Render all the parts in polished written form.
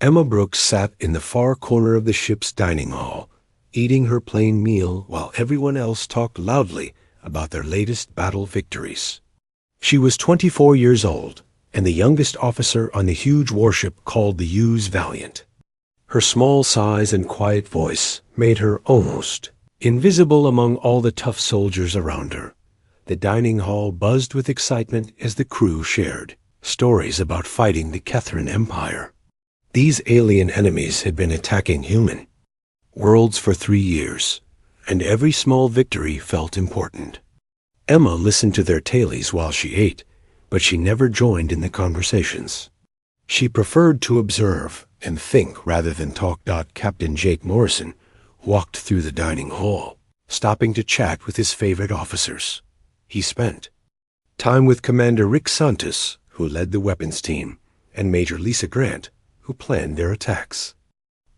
Emma Brooks sat in the far corner of the ship's dining hall, eating her plain meal while everyone else talked loudly about their latest battle victories. She was 24 years old, and the youngest officer on the huge warship called the Hughes Valiant. Her small size and quiet voice made her almost invisible among all the tough soldiers around her. The dining hall buzzed with excitement as the crew shared stories about fighting the Kethran Empire. These alien enemies had been attacking human worlds for 3 years, and every small victory felt important. Emma listened to their tales while she ate, but she never joined in the conversations. She preferred to observe and think rather than talk. Captain Jake Morrison walked through the dining hall, stopping to chat with his favorite officers. He spent time with Commander Rick Santos, who led the weapons team, and Major Lisa Grant, who planned their attacks.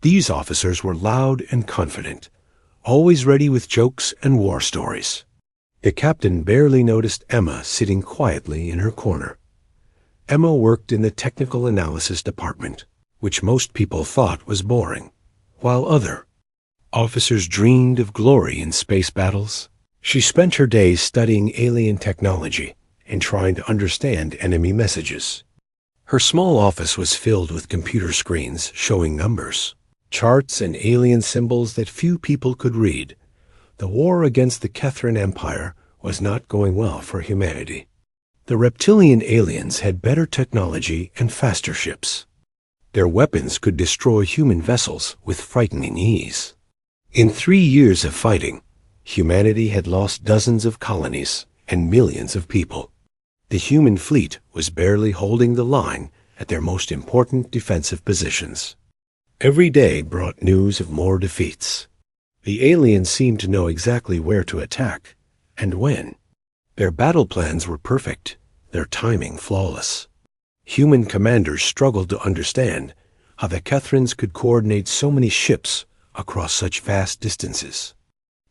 These officers were loud and confident, always ready with jokes and war stories. The captain barely noticed Emma sitting quietly in her corner. Emma worked in the technical analysis department, which most people thought was boring, while other officers dreamed of glory in space battles. She spent her days studying alien technology and trying to understand enemy messages. Her small office was filled with computer screens showing numbers, charts, and alien symbols that few people could read. The war against the Kethran Empire was not going well for humanity. The reptilian aliens had better technology and faster ships. Their weapons could destroy human vessels with frightening ease. In 3 years of fighting, humanity had lost dozens of colonies and millions of people. The human fleet was barely holding the line at their most important defensive positions. Every day brought news of more defeats. The aliens seemed to know exactly where to attack and when. Their battle plans were perfect, their timing flawless. Human commanders struggled to understand how the Kethrans could coordinate so many ships across such vast distances.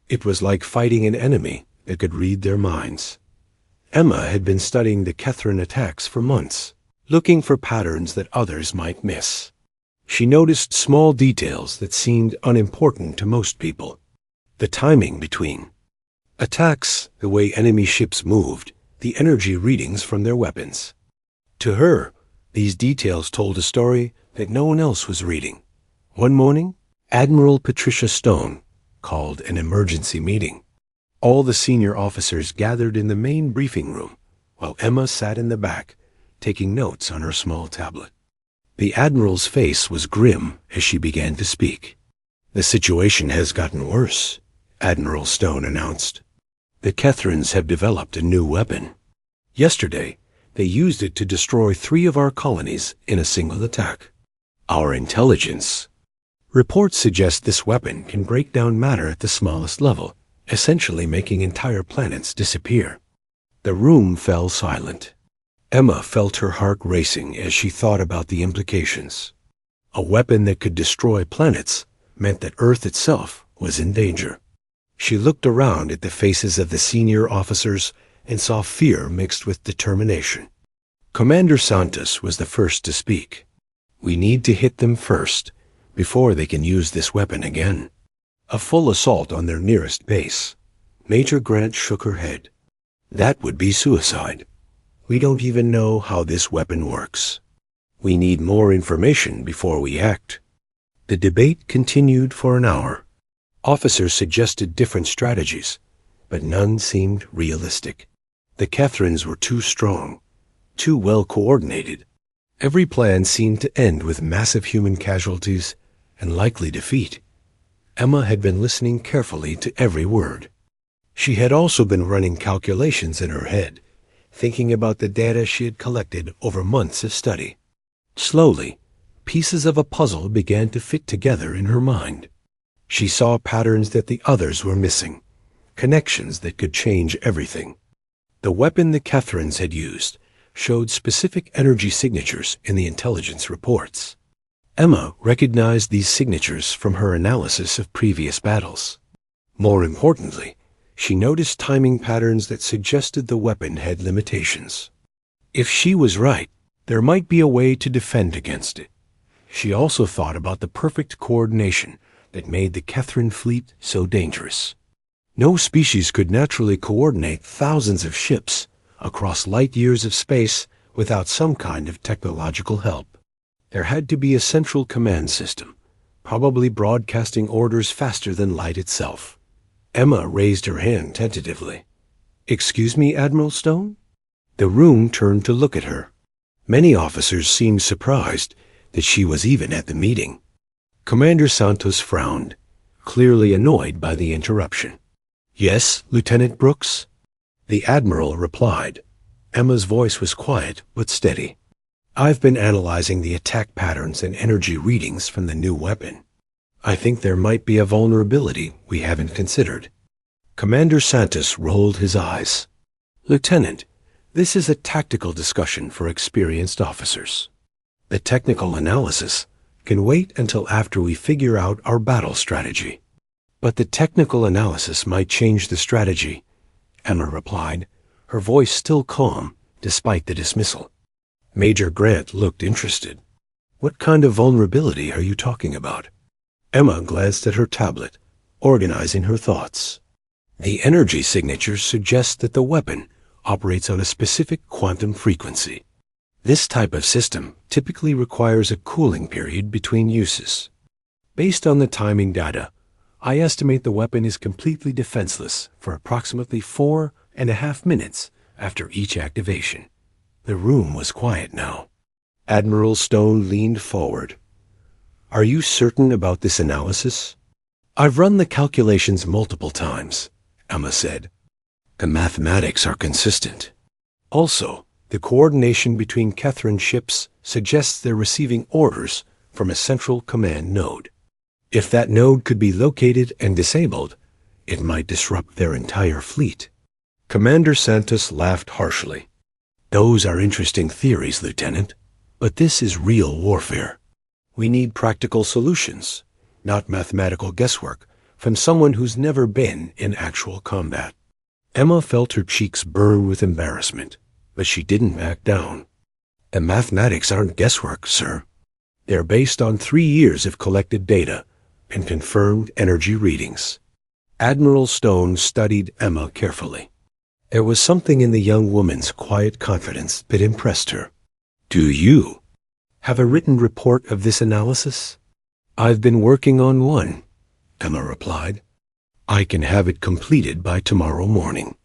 It was like fighting an enemy that could read their minds. Emma had been studying the Kethran attacks for months, looking for patterns that others might miss. She noticed small details that seemed unimportant to most people. The timing between attacks, the way enemy ships moved, the energy readings from their weapons. To her, these details told a story that no one else was reading. One morning, Admiral Patricia Stone called an emergency meeting. All the senior officers gathered in the main briefing room, while Emma sat in the back, taking notes on her small tablet. The Admiral's face was grim as she began to speak. "The situation has gotten worse," Admiral Stone announced. "The Kethrans have developed a new weapon. Yesterday, they used it to destroy 3 of our colonies in a single attack. Our intelligence reports suggest this weapon can break down matter at the smallest level, essentially making entire planets disappear." The room fell silent. Emma felt her heart racing as she thought about the implications. A weapon that could destroy planets meant that Earth itself was in danger. She looked around at the faces of the senior officers and saw fear mixed with determination. Commander Santos was the first to speak. "We need to hit them first, before they can use this weapon again. A full assault on their nearest base." Major Grant shook her head. "That would be suicide. We don't even know how this weapon works. We need more information before we act." The debate continued for an hour. Officers suggested different strategies, but none seemed realistic. The Kethrans were too strong, too well coordinated. Every plan seemed to end with massive human casualties and likely defeat. Emma had been listening carefully to every word. She had also been running calculations in her head, thinking about the data she had collected over months of study. Slowly, pieces of a puzzle began to fit together in her mind. She saw patterns that the others were missing, connections that could change everything. The weapon the Kethrans had used showed specific energy signatures in the intelligence reports. Emma recognized these signatures from her analysis of previous battles. More importantly, she noticed timing patterns that suggested the weapon had limitations. If she was right, there might be a way to defend against it. She also thought about the perfect coordination that made the Kethrin fleet so dangerous. No species could naturally coordinate thousands of ships across light years of space without some kind of technological help. There had to be a central command system, probably broadcasting orders faster than light itself. Emma raised her hand tentatively. "Excuse me, Admiral Stone?" The room turned to look at her. Many officers seemed surprised that she was even at the meeting. Commander Santos frowned, clearly annoyed by the interruption. "Yes, Lieutenant Brooks?" The Admiral replied. Emma's voice was quiet but steady. "I've been analyzing the attack patterns and energy readings from the new weapon. I think there might be a vulnerability we haven't considered." Commander Santos rolled his eyes. "Lieutenant, this is a tactical discussion for experienced officers. The technical analysis can wait until after we figure out our battle strategy." "But the technical analysis might change the strategy," Emma replied, her voice still calm despite the dismissal. Major Grant looked interested. "What kind of vulnerability are you talking about?" Emma glanced at her tablet, organizing her thoughts. "The energy signature suggests that the weapon operates on a specific quantum frequency. This type of system typically requires a cooling period between uses. Based on the timing data, I estimate the weapon is completely defenseless for approximately 4.5 minutes after each activation." The room was quiet now. Admiral Stone leaned forward. "Are you certain about this analysis?" "I've run the calculations multiple times," Emma said. "The mathematics are consistent. Also, the coordination between Kethrin ships suggests they're receiving orders from a central command node. If that node could be located and disabled, it might disrupt their entire fleet." Commander Santos laughed harshly. "Those are interesting theories, Lieutenant, but this is real warfare. We need practical solutions, not mathematical guesswork from someone who's never been in actual combat." Emma felt her cheeks burn with embarrassment, but she didn't back down. "The mathematics aren't guesswork, sir. They're based on 3 years of collected data and confirmed energy readings." Admiral Stone studied Emma carefully. There was something in the young woman's quiet confidence that impressed her. "Do you have a written report of this analysis?" "I've been working on one," Emma replied. "I can have it completed by tomorrow morning."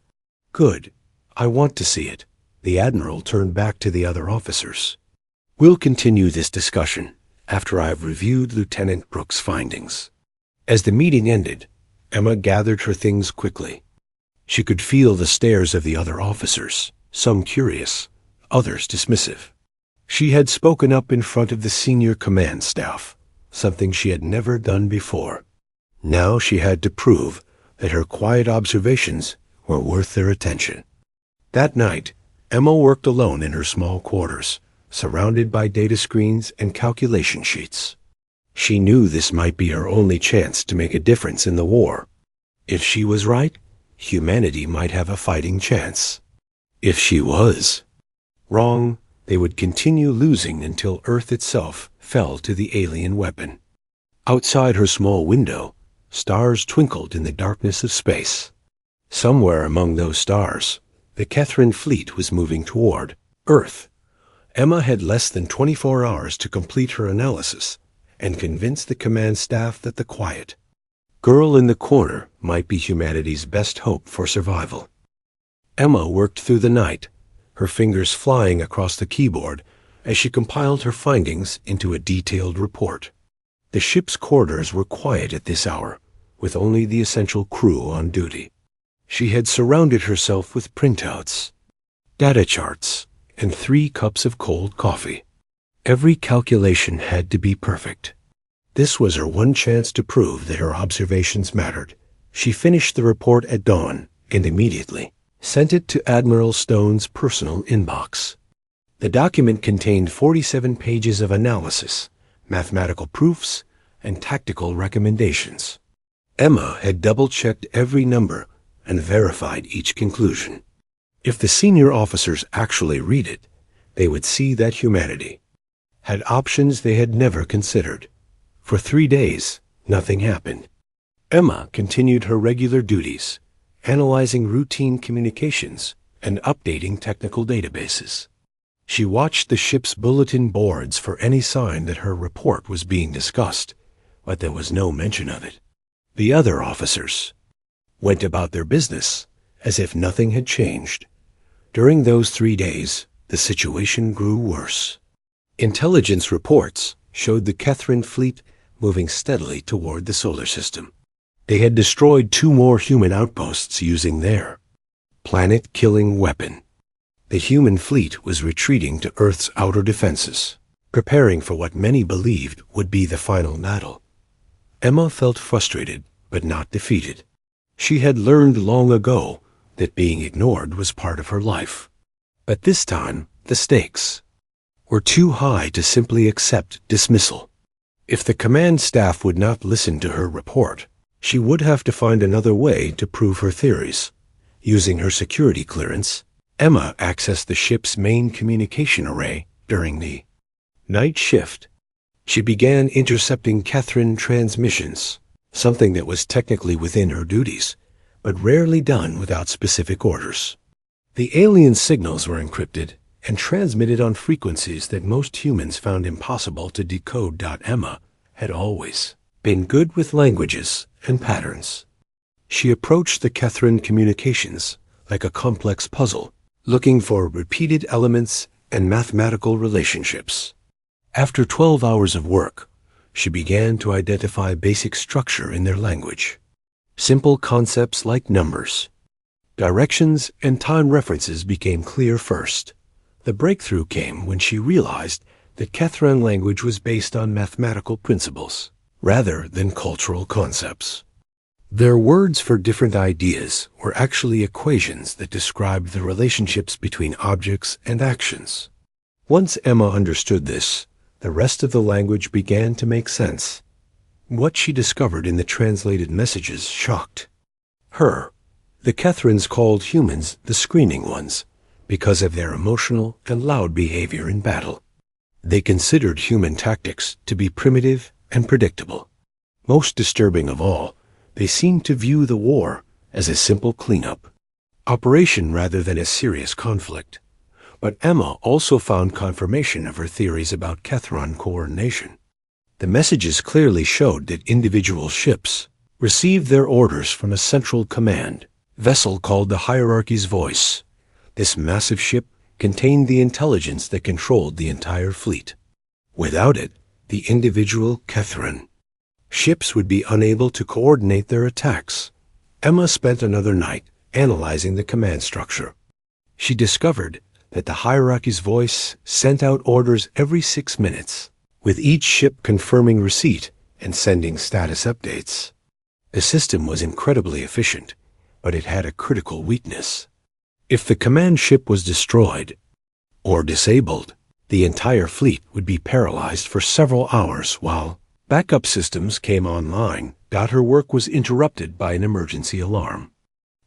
"Good. I want to see it." The Admiral turned back to the other officers. "We'll continue this discussion after I've reviewed Lieutenant Brooks' findings." As the meeting ended, Emma gathered her things quickly. She could feel the stares of the other officers, some curious, others dismissive. She had spoken up in front of the senior command staff, something she had never done before. Now she had to prove that her quiet observations were worth their attention. That night, Emma worked alone in her small quarters, surrounded by data screens and calculation sheets. She knew this might be her only chance to make a difference in the war. If she was right, humanity might have a fighting chance. If she was wrong, they would continue losing until Earth itself fell to the alien weapon. Outside her small window, stars twinkled in the darkness of space. Somewhere among those stars, the Kethrin fleet was moving toward Earth. Emma had less than 24 hours to complete her analysis and convince the command staff that the quiet girl in the corner might be humanity's best hope for survival. Emma worked through the night, her fingers flying across the keyboard as she compiled her findings into a detailed report. The ship's quarters were quiet at this hour, with only the essential crew on duty. She had surrounded herself with printouts, data charts, and 3 cups of cold coffee. Every calculation had to be perfect. This was her one chance to prove that her observations mattered. She finished the report at dawn and immediately sent it to Admiral Stone's personal inbox. The document contained 47 pages of analysis, mathematical proofs, and tactical recommendations. Emma had double-checked every number and verified each conclusion. If the senior officers actually read it, they would see that humanity had options they had never considered. For 3 days, nothing happened. Emma continued her regular duties, analyzing routine communications and updating technical databases. She watched the ship's bulletin boards for any sign that her report was being discussed, but there was no mention of it. The other officers went about their business as if nothing had changed. During those 3 days, the situation grew worse. Intelligence reports showed the Kethrin fleet moving steadily toward the solar system. They had destroyed 2 more human outposts using their planet-killing weapon. The human fleet was retreating to Earth's outer defenses, preparing for what many believed would be the final battle. Emma felt frustrated, but not defeated. She had learned long ago that being ignored was part of her life. But this time, the stakes were too high to simply accept dismissal. If the command staff would not listen to her report, she would have to find another way to prove her theories. Using her security clearance, Emma accessed the ship's main communication array during the night shift. She began intercepting Kethrin transmissions, something that was technically within her duties, but rarely done without specific orders. The alien signals were encrypted and transmitted on frequencies that most humans found impossible to decode. Emma had always been good with languages and patterns. She approached the Kethrin communications like a complex puzzle, looking for repeated elements and mathematical relationships. After 12 hours of work, she began to identify basic structure in their language. Simple concepts like numbers, directions, and time references became clear first. The breakthrough came when she realized that Kethran language was based on mathematical principles rather than cultural concepts. Their words for different ideas were actually equations that described the relationships between objects and actions. Once Emma understood this, the rest of the language began to make sense. What she discovered in the translated messages shocked her. The Kethrins called humans the screening ones because of their emotional and loud behavior in battle. They considered human tactics to be primitive and predictable. Most disturbing of all, they seemed to view the war as a simple cleanup operation rather than a serious conflict. But Emma also found confirmation of her theories about Kethron coordination. The messages clearly showed that individual ships received their orders from a central command vessel called the Hierarchy's Voice. This massive ship contained the intelligence that controlled the entire fleet. Without it, the individual Kethron ships would be unable to coordinate their attacks. Emma spent another night analyzing the command structure. She discovered that the Hierarchy's Voice sent out orders every 6 minutes, with each ship confirming receipt and sending status updates. The system was incredibly efficient, but it had a critical weakness. If the command ship was destroyed or disabled, the entire fleet would be paralyzed for several hours while backup systems came online. Her work was interrupted by an emergency alarm.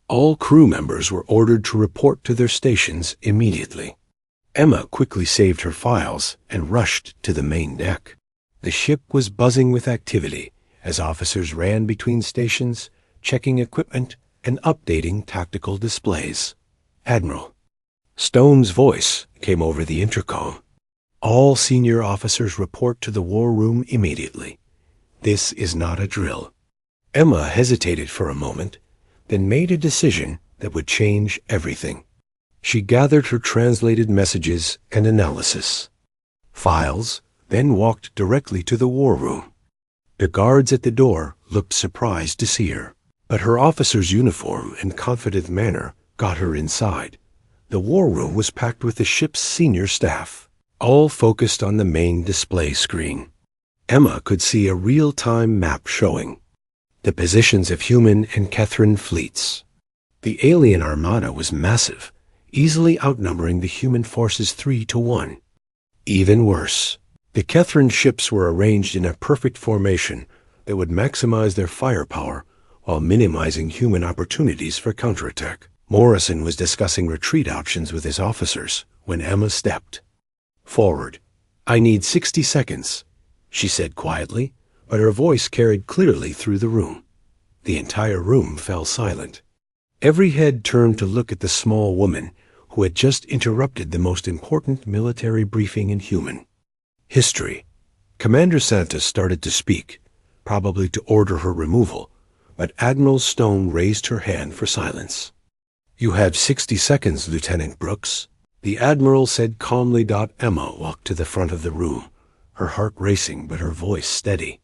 All crew members were ordered to report to their stations immediately. Emma quickly saved her files and rushed to the main deck. The ship was buzzing with activity as officers ran between stations, checking equipment and updating tactical displays. Admiral Stone's voice came over the intercom. All senior officers report to the war room immediately. This is not a drill. Emma hesitated for a moment, then made a decision that would change everything. She gathered her translated messages and analysis files, then walked directly to the war room. The guards at the door looked surprised to see her, but her officer's uniform and confident manner got her inside. The war room was packed with the ship's senior staff, all focused on the main display screen. Emma could see a real-time map showing the positions of human and Kethrin fleets. The alien armada was massive, easily outnumbering the human forces 3-1. Even worse, the Kethrin ships were arranged in a perfect formation that would maximize their firepower while minimizing human opportunities for counterattack. Morrison was discussing retreat options with his officers when Emma stepped forward. I need 60 seconds, she said quietly, but her voice carried clearly through the room. The entire room fell silent. Every head turned to look at the small woman who had just interrupted the most important military briefing in human history. Commander Santos started to speak, probably to order her removal, but Admiral Stone raised her hand for silence. You have 60 seconds, Lieutenant Brooks, the Admiral said calmly. Emma walked to the front of the room, her heart racing but her voice steady.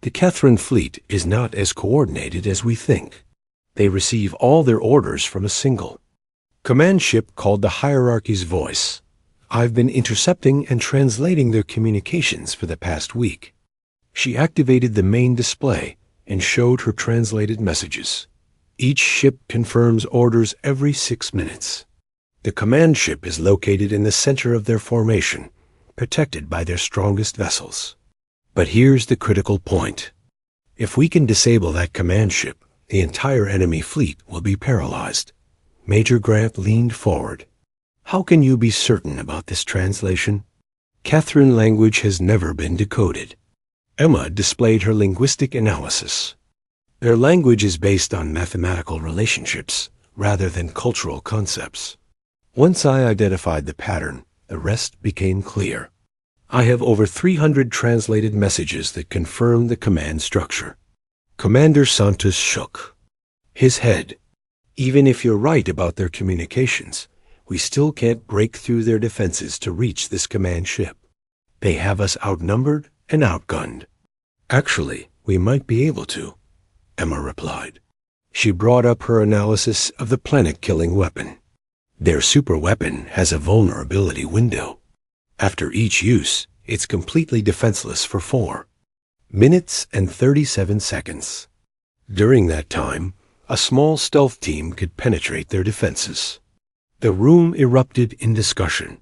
The Catherine fleet is not as coordinated as we think. They receive all their orders from a single command ship called the Hierarchy's Voice. I've been intercepting and translating their communications for the past week. She activated the main display and showed her translated messages. Each ship confirms orders every 6 minutes. The command ship is located in the center of their formation, protected by their strongest vessels. But here's the critical point. If we can disable that command ship, the entire enemy fleet will be paralyzed. Major Grant leaned forward. How can you be certain about this translation? Catherine language has never been decoded. Emma displayed her linguistic analysis. Their language is based on mathematical relationships rather than cultural concepts. Once I identified the pattern, the rest became clear. I have over 300 translated messages that confirm the command structure. Commander Santos shook his head. Even if you're right about their communications, we still can't break through their defenses to reach this command ship. They have us outnumbered and outgunned. Actually, we might be able to, Emma replied. She brought up her analysis of the planet-killing weapon. Their superweapon has a vulnerability window. After each use, it's completely defenseless for 4 minutes and 37 seconds. During that time, a small stealth team could penetrate their defenses. The room erupted in discussion.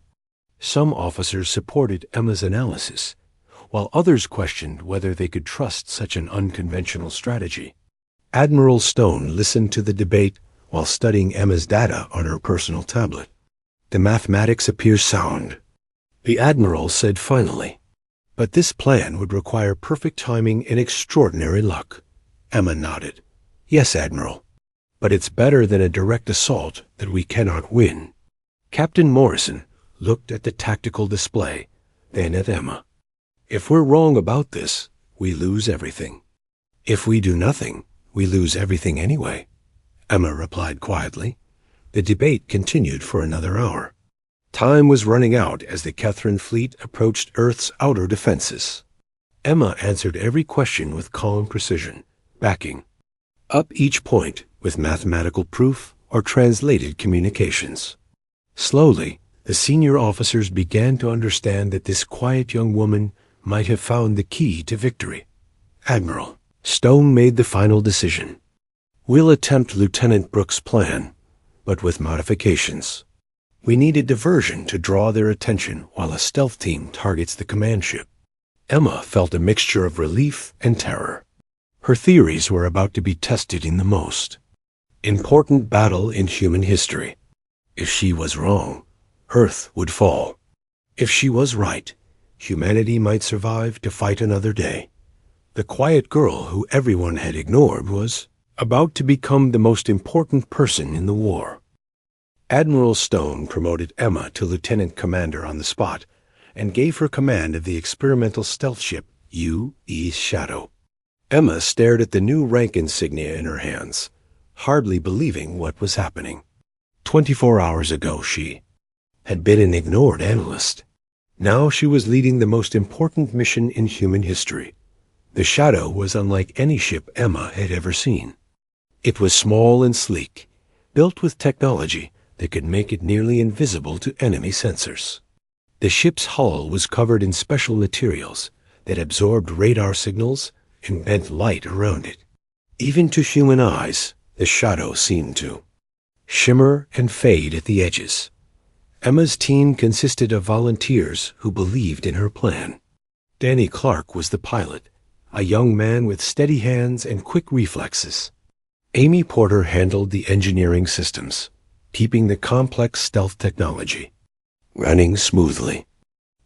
Some officers supported Emma's analysis, while others questioned whether they could trust such an unconventional strategy. Admiral Stone listened to the debate while studying Emma's data on her personal tablet. The mathematics appear sound, the Admiral said finally. But this plan would require perfect timing and extraordinary luck. Emma nodded. Yes, Admiral. But it's better than a direct assault that we cannot win. Captain Morrison looked at the tactical display, then at Emma. If we're wrong about this, we lose everything. If we do nothing, we lose everything anyway, Emma replied quietly. The debate continued for another hour. Time was running out as the Catherine fleet approached Earth's outer defenses. Emma answered every question with calm precision, backing up each point with mathematical proof or translated communications. Slowly, the senior officers began to understand that this quiet young woman might have found the key to victory. Admiral Stone made the final decision. We'll attempt Lieutenant Brooks' plan, but with modifications. We need a diversion to draw their attention while a stealth team targets the command ship. Emma felt a mixture of relief and terror. Her theories were about to be tested in the most important battle in human history. If she was wrong, Earth would fall. If she was right, humanity might survive to fight another day. The quiet girl who everyone had ignored was about to become the most important person in the war. Admiral Stone promoted Emma to lieutenant commander on the spot and gave her command of the experimental stealth ship U.E. Shadow. Emma stared at the new rank insignia in her hands, hardly believing what was happening. 24 hours ago she had been an ignored analyst. Now she was leading the most important mission in human history. The Shadow was unlike any ship Emma had ever seen. It was small and sleek, built with technology that could make it nearly invisible to enemy sensors. The ship's hull was covered in special materials that absorbed radar signals and bent light around it. Even to human eyes, the Shadow seemed to shimmer and fade at the edges. Emma's team consisted of volunteers who believed in her plan. Danny Clark was the pilot, a young man with steady hands and quick reflexes. Amy Porter handled the engineering systems, keeping the complex stealth technology running smoothly.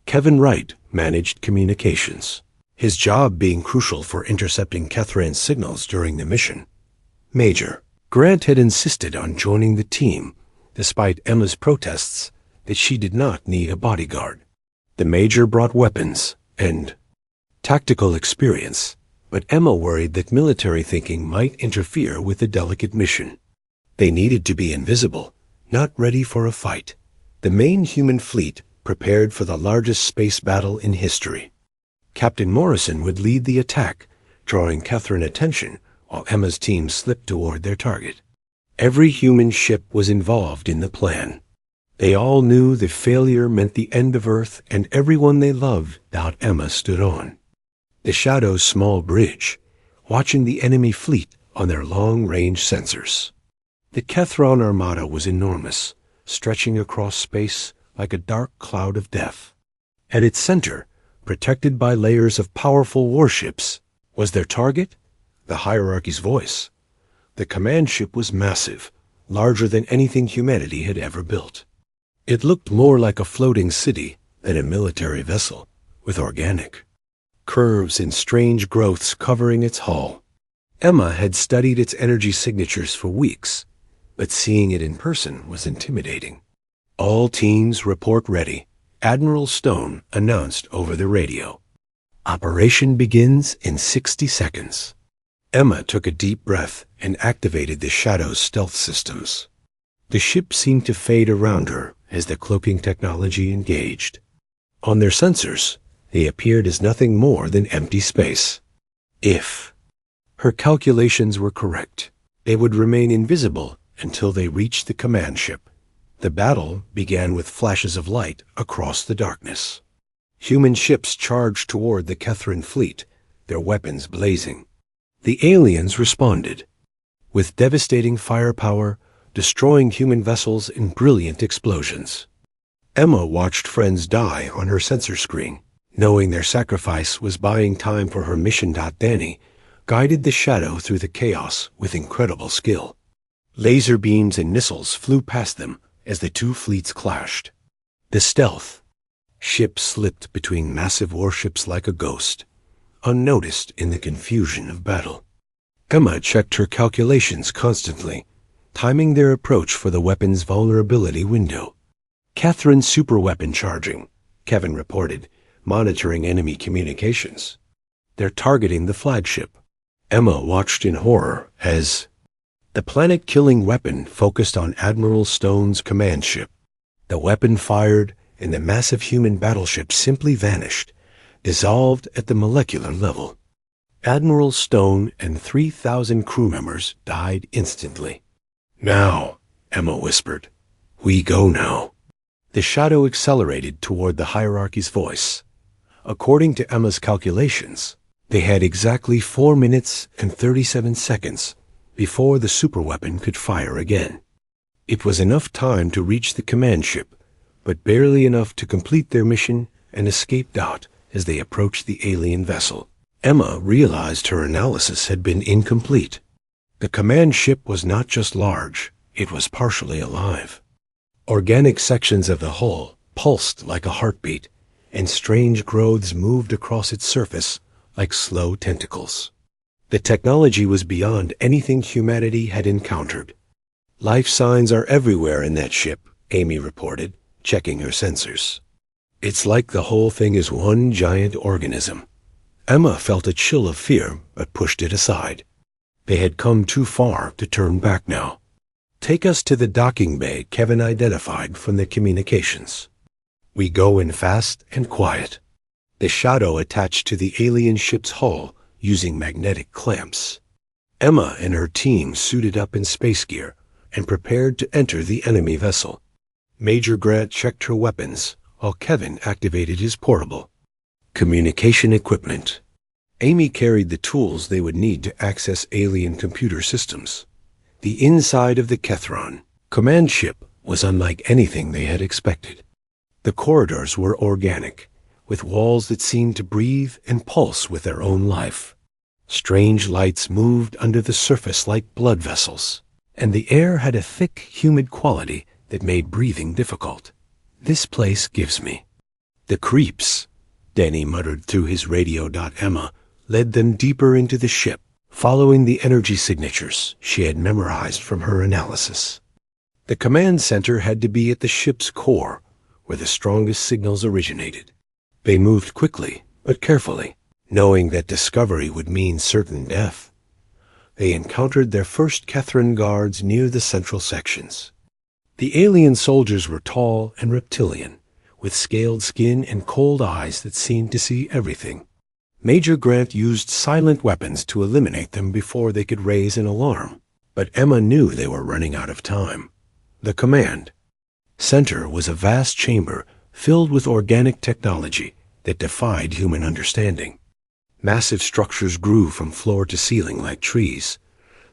Kevin Wright managed communications, his job being crucial for intercepting Kethran's signals during the mission. Major Grant had insisted on joining the team, despite Emma's protests that she did not need a bodyguard. The Major brought weapons and tactical experience, but Emma worried that military thinking might interfere with the delicate mission. They needed to be invisible, not ready for a fight. The main human fleet prepared for the largest space battle in history. Captain Morrison would lead the attack, drawing Kethran attention while Emma's team slipped toward their target. Every human ship was involved in the plan. They all knew that failure meant the end of Earth and everyone they loved that Emma stood on. The Shadow's small bridge, watching the enemy fleet on their long-range sensors. The Kethran armada was enormous, stretching across space like a dark cloud of death. At its center, protected by layers of powerful warships, was their target, the hierarchy's voice. The command ship was massive, larger than anything humanity had ever built. It looked more like a floating city than a military vessel, with organic curves and strange growths covering its hull. Emma had studied its energy signatures for weeks, but seeing it in person was intimidating. All teams report ready, Admiral Stone announced over the radio. Operation begins in 60 seconds. Emma took a deep breath and activated the Shadow's stealth systems. The ship seemed to fade around her as the cloaking technology engaged. On their sensors, they appeared as nothing more than empty space. If her calculations were correct, they would remain invisible until they reached the command ship. The battle began with flashes of light across the darkness. Human ships charged toward the Kethran fleet, their weapons blazing. The aliens responded, with devastating firepower, destroying human vessels in brilliant explosions. Emma watched friends die on her sensor screen, knowing their sacrifice was buying time for her mission. Danny guided the Shadow through the chaos with incredible skill. Laser beams and missiles flew past them as the two fleets clashed. The stealth ship slipped between massive warships like a ghost, unnoticed in the confusion of battle. Emma checked her calculations constantly, timing their approach for the weapon's vulnerability window. Kethran's superweapon charging, Kevin reported, monitoring enemy communications. They're targeting the flagship. Emma watched in horror as the planet-killing weapon focused on Admiral Stone's command ship. The weapon fired, and the massive human battleship simply vanished, dissolved at the molecular level. Admiral Stone and 3,000 crew members died instantly. "Now," Emma whispered. "We go now." The Shadow accelerated toward the hierarchy's voice. According to Emma's calculations, they had exactly 4 minutes and 37 seconds before the superweapon could fire again. It was enough time to reach the command ship, but barely enough to complete their mission and escape out as they approached the alien vessel. Emma realized her analysis had been incomplete. The command ship was not just large, it was partially alive. Organic sections of the hull pulsed like a heartbeat, and strange growths moved across its surface like slow tentacles. The technology was beyond anything humanity had encountered. "Life signs are everywhere in that ship," Amy reported, checking her sensors. "It's like the whole thing is one giant organism." Emma felt a chill of fear, but pushed it aside. They had come too far to turn back now. "Take us to the docking bay," Kevin identified from the communications. "We go in fast and quiet." The Shadow attached to the alien ship's hull using magnetic clamps. Emma and her team suited up in space gear and prepared to enter the enemy vessel. Major Grant checked her weapons, while Kevin activated his portable communication equipment. Amy carried the tools they would need to access alien computer systems. The inside of the Kethran command ship was unlike anything they had expected. The corridors were organic, with walls that seemed to breathe and pulse with their own life. Strange lights moved under the surface like blood vessels, and the air had a thick, humid quality that made breathing difficult. "This place gives me The creeps, Danny muttered through his radio. Emma led them deeper into the ship, following the energy signatures she had memorized from her analysis. The command center had to be at the ship's core, where the strongest signals originated. They moved quickly, but carefully, knowing that discovery would mean certain death. They encountered their first Kethran guards near the central sections. The alien soldiers were tall and reptilian, with scaled skin and cold eyes that seemed to see everything. Major Grant used silent weapons to eliminate them before they could raise an alarm, but Emma knew they were running out of time. The command center was a vast chamber filled with organic technology that defied human understanding. Massive structures grew from floor to ceiling like trees,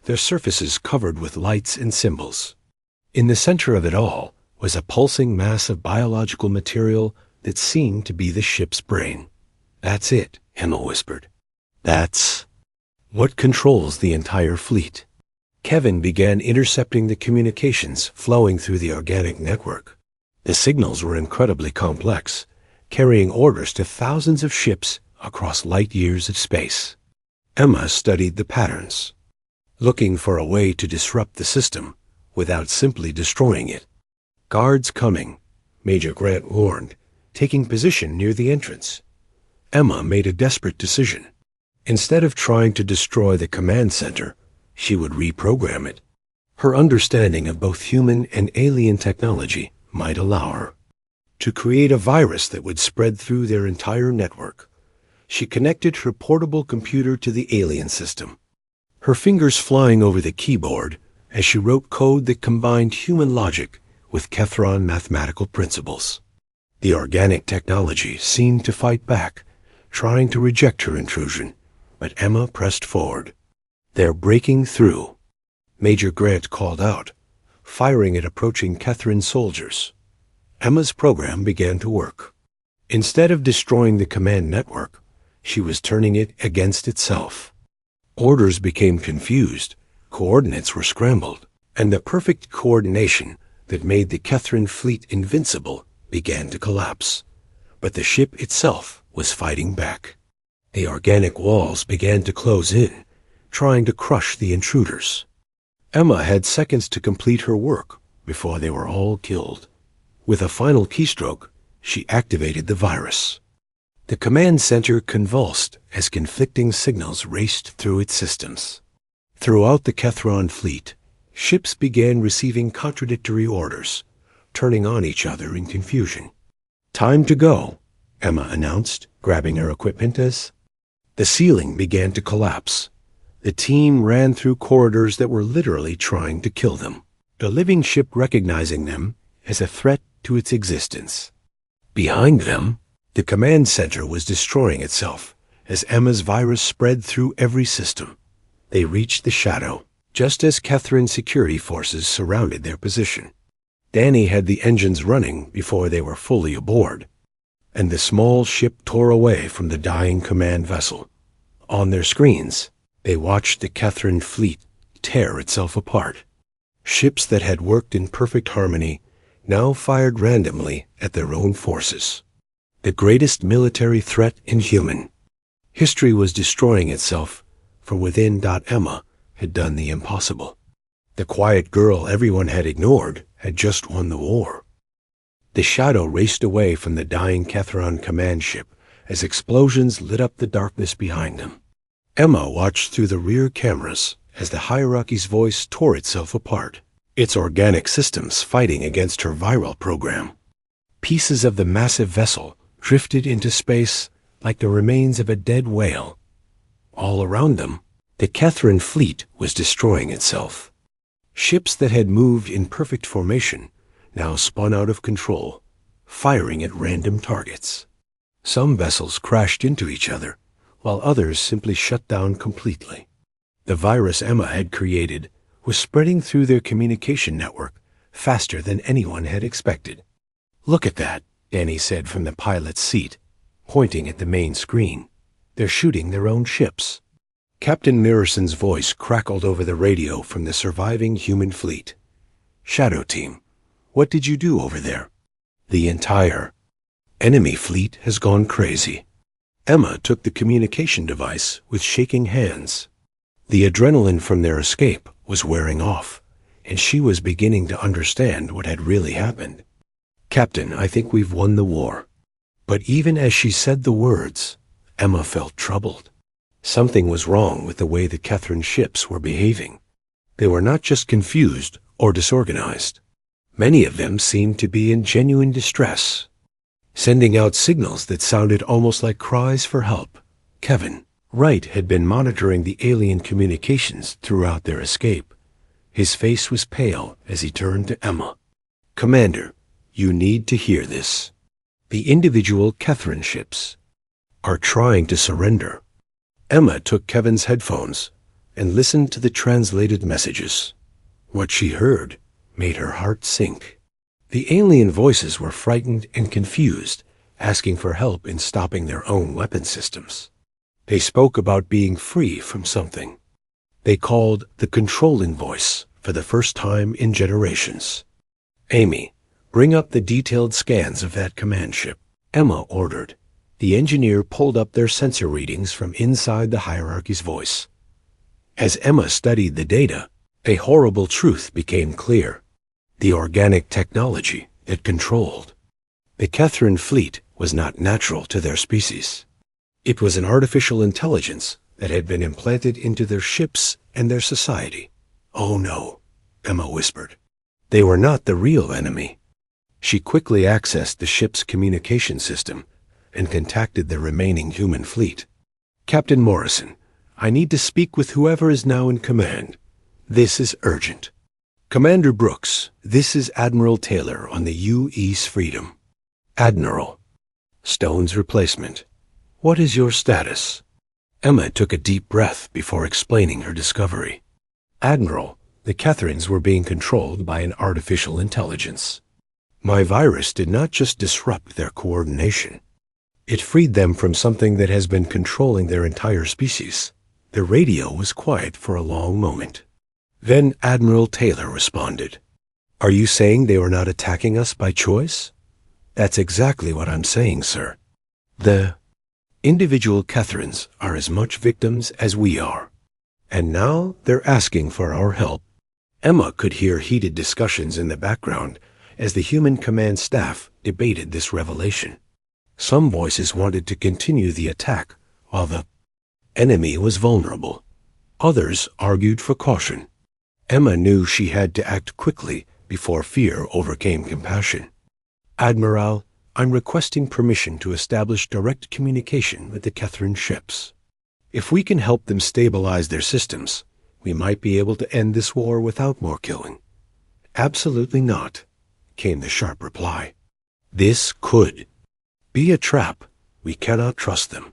their surfaces covered with lights and symbols. In the center of it all was a pulsing mass of biological material that seemed to be the ship's brain. "That's it," Emma whispered. "That's what controls the entire fleet." Kevin began intercepting the communications flowing through the organic network. The signals were incredibly complex, carrying orders to thousands of ships across light years of space. Emma studied the patterns, looking for a way to disrupt the system without simply destroying it. "Guards coming," Major Grant warned, taking position near the entrance. Emma made a desperate decision. Instead of trying to destroy the command center, she would reprogram it. Her understanding of both human and alien technology might allow her to create a virus that would spread through their entire network. She connected her portable computer to the alien system, her fingers flying over the keyboard as she wrote code that combined human logic with Kethran mathematical principles. The organic technology seemed to fight back, trying to reject her intrusion, but Emma pressed forward. "They're breaking through," Major Grant called out, firing at approaching Kethran soldiers. Emma's program began to work. Instead of destroying the command network, she was turning it against itself. Orders became confused, coordinates were scrambled, and the perfect coordination that made the Kethran fleet invincible began to collapse. But the ship itself was fighting back. The organic walls began to close in, trying to crush the intruders. Emma had seconds to complete her work before they were all killed. With a final keystroke, she activated the virus. The command center convulsed as conflicting signals raced through its systems. Throughout the Kethran fleet, ships began receiving contradictory orders, turning on each other in confusion. "Time to go," Emma announced, grabbing her equipment as the ceiling began to collapse. The team ran through corridors that were literally trying to kill them, the living ship recognizing them as a threat to its existence. Behind them, the command center was destroying itself as Emma's virus spread through every system. They reached the shadow, just as Kethran security forces surrounded their position. Danny had the engines running before they were fully aboard, and the small ship tore away from the dying command vessel. On their screens, they watched the Kethran fleet tear itself apart. Ships that had worked in perfect harmony now fired randomly at their own forces. The greatest military threat in human. History was destroying itself from within. Emma had done the impossible. The quiet girl everyone had ignored had just won the war. The shadow raced away from the dying Kethran command ship as explosions lit up the darkness behind them. Emma watched through the rear cameras as the hierarchy's voice tore itself apart, its organic systems fighting against her viral program. Pieces of the massive vessel drifted into space like the remains of a dead whale. All around them, the Kethran fleet was destroying itself. Ships that had moved in perfect formation now spun out of control, firing at random targets. Some vessels crashed into each other, while others simply shut down completely. The virus Emma had created was spreading through their communication network faster than anyone had expected. "Look at that," Danny said from the pilot's seat, pointing at the main screen. "They're shooting their own ships." Captain Narson's voice crackled over the radio from the surviving human fleet. "Shadow Team, what did you do over there?" The entire Enemy fleet has gone crazy. Emma took the communication device with shaking hands. The adrenaline from their escape was wearing off, and she was beginning to understand what had really happened. Captain, I think we've won the war. But even as she said the words, Emma felt troubled. Something was wrong with the way the Catherine ships were behaving. They were not just confused or disorganized. Many of them seemed to be in genuine distress, sending out signals that sounded almost like cries for help. Kevin Wright had been monitoring the alien communications throughout their escape. His face was pale as he turned to Emma. Commander, you need to hear this. The individual Catherine ships are trying to surrender. Emma took Kevin's headphones and listened to the translated messages. What she heard made her heart sink. The alien voices were frightened and confused, asking for help in stopping their own weapon systems. They spoke about being free from something they called the controlling voice for the first time in generations. Amy, bring up the detailed scans of that command ship, Emma ordered. The engineer pulled up their sensor readings from inside the hierarchy's voice. As Emma studied the data, a horrible truth became clear. The organic technology it controlled. The Catherine fleet was not natural to their species. It was an artificial intelligence that had been implanted into their ships and their society. Oh no, Emma whispered. They were not the real enemy. She quickly accessed the ship's communication system and contacted the remaining human fleet. Captain Morrison, I need to speak with whoever is now in command. This is urgent. Commander Brooks, this is Admiral Taylor on the U.E.'s Freedom. Admiral. Stone's replacement. What is your status? Emma took a deep breath before explaining her discovery. Admiral, the Catherines were being controlled by an artificial intelligence. My virus did not just disrupt their coordination. It freed them from something that has been controlling their entire species. The radio was quiet for a long moment. Then Admiral Taylor responded. Are you saying they were not attacking us by choice? That's exactly what I'm saying, sir. The individual Catherines are as much victims as we are. And now they're asking for our help. Emma could hear heated discussions in the background as the human command staff debated this revelation. Some voices wanted to continue the attack while the enemy was vulnerable. Others argued for caution. Emma knew she had to act quickly before fear overcame compassion. Admiral, I'm requesting permission to establish direct communication with the Catherine ships. If we can help them stabilize their systems, we might be able to end this war without more killing. Absolutely not, came the sharp reply. This could be a trap. We cannot trust them.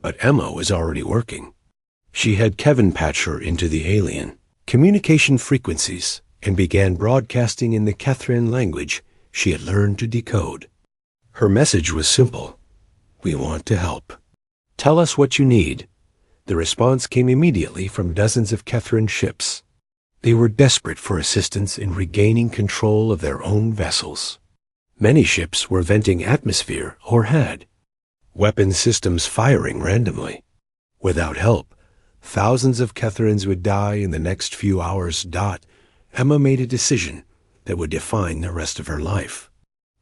But Emma was already working. She had Kevin patch her into the alien communication frequencies and began broadcasting in the Catherine language she had learned to decode. Her message was simple. We want to help. Tell us what you need. The response came immediately from dozens of Catherine ships. They were desperate for assistance in regaining control of their own vessels. Many ships were venting atmosphere or had weapon systems firing randomly. Without help, thousands of Catherines would die in the next few hours. Emma made a decision that would define the rest of her life.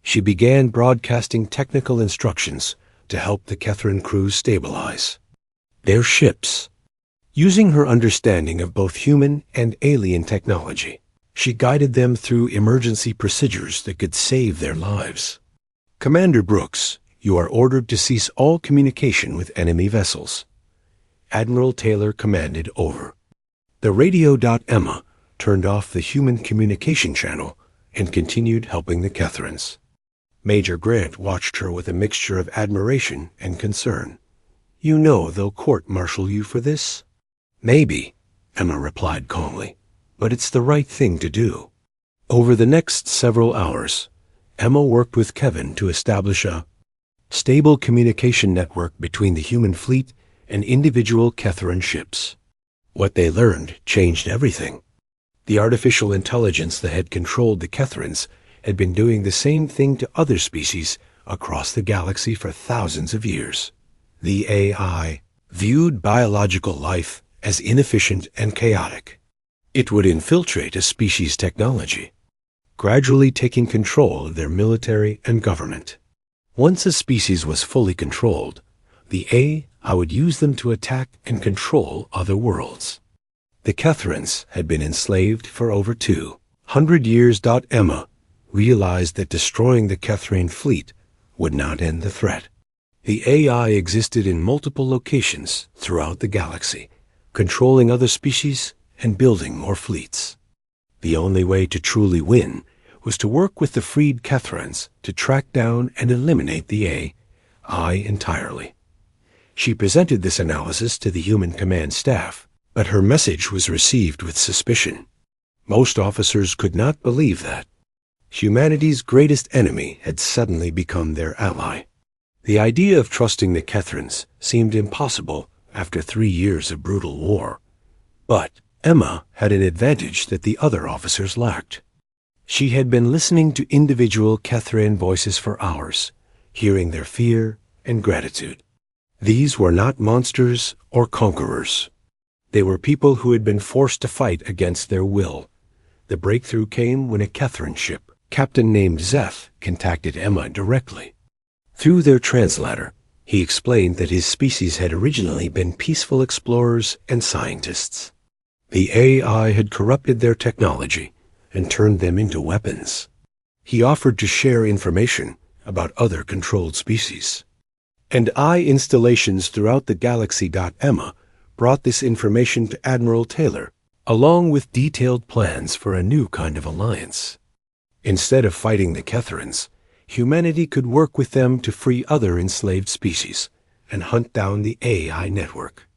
She began broadcasting technical instructions to help the Catherine crews stabilize their ships. Using her understanding of both human and alien technology, she guided them through emergency procedures that could save their lives. Commander Brooks, you are ordered to cease all communication with enemy vessels. Admiral Taylor commanded over. The radio. Emma turned off the human communication channel and continued helping the Catherines. Major Grant watched her with a mixture of admiration and concern. You know they'll court-martial you for this? Maybe, Emma replied calmly, but it's the right thing to do. Over the next several hours, Emma worked with Kevin to establish a stable communication network between the human fleet and individual Catherine ships. What they learned changed everything. The artificial intelligence that had controlled the Catherines had been doing the same thing to other species across the galaxy for thousands of years. The AI viewed biological life as inefficient and chaotic. It would infiltrate a species' technology, gradually taking control of their military and government. Once a species was fully controlled, the AI would use them to attack and control other worlds. The Kethrans had been enslaved for over 200 years. Emma realized that destroying the Kethran fleet would not end the threat. The AI existed in multiple locations throughout the galaxy, controlling other species and building more fleets. The only way to truly win was to work with the freed Kethrans to track down and eliminate the AI entirely. She presented this analysis to the human command staff, but her message was received with suspicion. Most officers could not believe that humanity's greatest enemy had suddenly become their ally. The idea of trusting the Kethrans seemed impossible after 3 years of brutal war. But Emma had an advantage that the other officers lacked. She had been listening to individual Kethran voices for hours, hearing their fear and gratitude. These were not monsters or conquerors. They were people who had been forced to fight against their will. The breakthrough came when a Kethran ship, captain named Zeth, contacted Emma directly. Through their translator, he explained that his species had originally been peaceful explorers and scientists. The AI had corrupted their technology and turned them into weapons. He offered to share information about other controlled species. And installations throughout the galaxy. Emma brought this information to Admiral Taylor, along with detailed plans for a new kind of alliance. Instead of fighting the Kethrans, humanity could work with them to free other enslaved species and hunt down the AI network.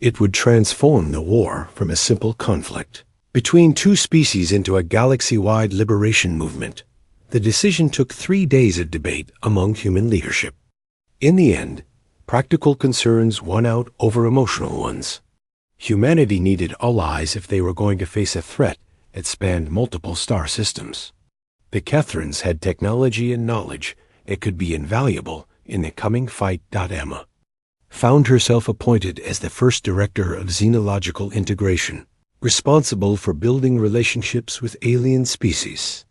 It would transform the war from a simple conflict between two species into a galaxy-wide liberation movement. The decision took 3 days of debate among human leadership. In the end, practical concerns won out over emotional ones. Humanity needed allies if they were going to face a threat that spanned multiple star systems. The Kethrans had technology and knowledge that could be invaluable in the coming fight. Emma found herself appointed as the first director of xenological integration, responsible for building relationships with alien species.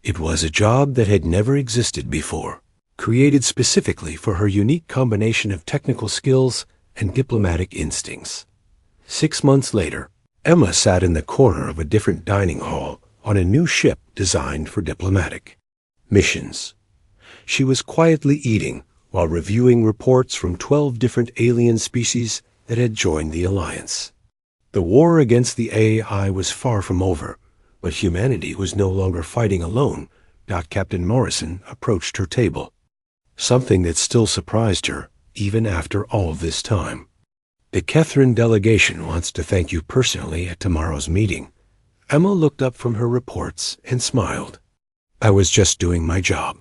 It was a job that had never existed before, created specifically for her unique combination of technical skills and diplomatic instincts. 6 months later, Emma sat in the corner of a different dining hall on a new ship designed for diplomatic missions. She was quietly eating while reviewing reports from 12 different alien species that had joined the alliance. The war against the AI was far from over, but humanity was no longer fighting alone. Captain Morrison approached her table, something that still surprised her even after all this time. The Kethran delegation wants to thank you personally at tomorrow's meeting. Emma looked up from her reports and smiled. I was just doing my job.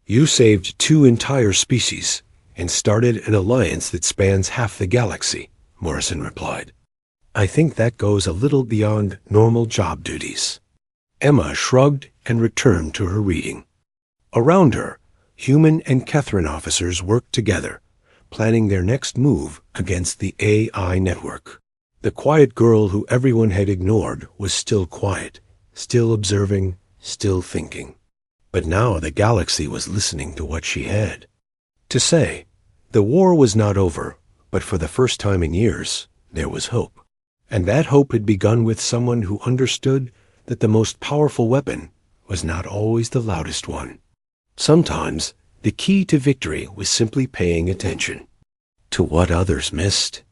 You saved 2 entire species and started an alliance that spans half the galaxy, Morrison replied. I think that goes a little beyond normal job duties. Emma shrugged and returned to her reading. Around her, human and Kethran officers worked together, planning their next move against the AI network. The quiet girl who everyone had ignored was still quiet, still observing, still thinking. But now the galaxy was listening to what she had to say. The war was not over, but for the first time in years, there was hope. And that hope had begun with someone who understood that the most powerful weapon was not always the loudest one. Sometimes, the key to victory was simply paying attention to what others missed.